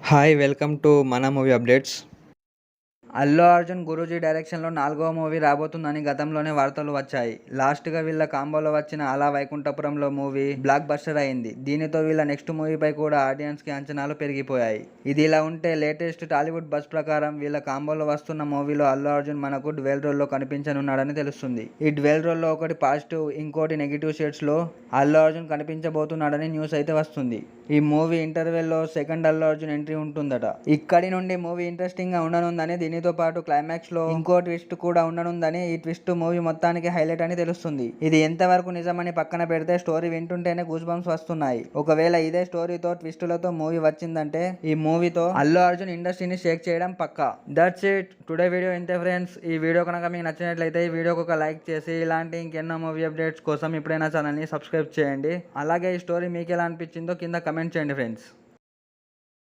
Hi welcome to మన movie updates. Allu Arjun Guruji డైరెక్షన్లో 4వ మూవీ రాబోతుందని గతంలోనే వార్తలు వచ్చాయి. లాస్ట్గా వీళ్ళ కాంబోలో వచ్చిన అలా వైకుంఠపురంలో మూవీ బ్లాక్ బస్టర్ అయింది. దీనితో వీళ్ళ నెక్స్ట్ మూవీపై కూడా ఆడియన్స్కి అంచనాలు పెరిగిపోయాయి. ఇది ఇలా ఉంటే లేటెస్ట్ టాలీవుడ్ బజ్ ప్రకారం వీళ్ళ కాంబోలో వస్తున్న మూవీలో అల్లు అర్జున్ మనకు డ్యూయల్ రోల్లో కనిపించనున్నాడని తెలుస్తుంది. ఈ డ్యూయల్ రోల్లో ఒకటి పాజిటివ్, ఇంకోటి నెగిటివ్ షేడ్స్లో అల్లు అర్జున్ కనిపించబోతున్నాడని న్యూస్ అయితే వస్తుంది. ఈ మూవీ ఇంటర్వెల్లో సెకండ్ అల్లు అర్జున్ ఎంట్రీ ఉంటుందట. ఇక్కడి నుండి మూవీ ఇంట్రెస్టింగ్ గా ఉండనుందని, దీనితో పాటు క్లైమాక్స్ లో ఇంకో ట్విస్ట్ కూడా ఉండనుందని, ఈ ట్విస్ట్ మూవీ మొత్తానికి హైలైట్ అని తెలుస్తుంది. ఇది ఎంతవరకు నిజమని పక్కన పెడితే స్టోరీ వింటుంటేనే గూస్ బంప్స్ వస్తున్నాయి. ఒకవేళ ఇదే స్టోరీతో ట్విస్టులతో మూవీ వచ్చిందంటే ఈ మూవీతో అల్లు అర్జున్ ఇండస్ట్రీని షేక్ చేయడం పక్కా. That's it today video. ఇంతే ఫ్రెండ్స్. ఈ వీడియో కనుక మీకు నచ్చినట్లయితే ఈ వీడియోకి ఒక లైక్ చేసి ఇలాంటి ఇంకెన్నో మూవీ అప్డేట్స్ కోసం ఇప్పుడైనా ఛానల్ని సబ్స్క్రైబ్ చేయండి. అలాగే ఈ స్టోరీ మీకు ఎలా అనిపించిందో కింద కమెంట్ చేయండి ఫ్రెండ్స్.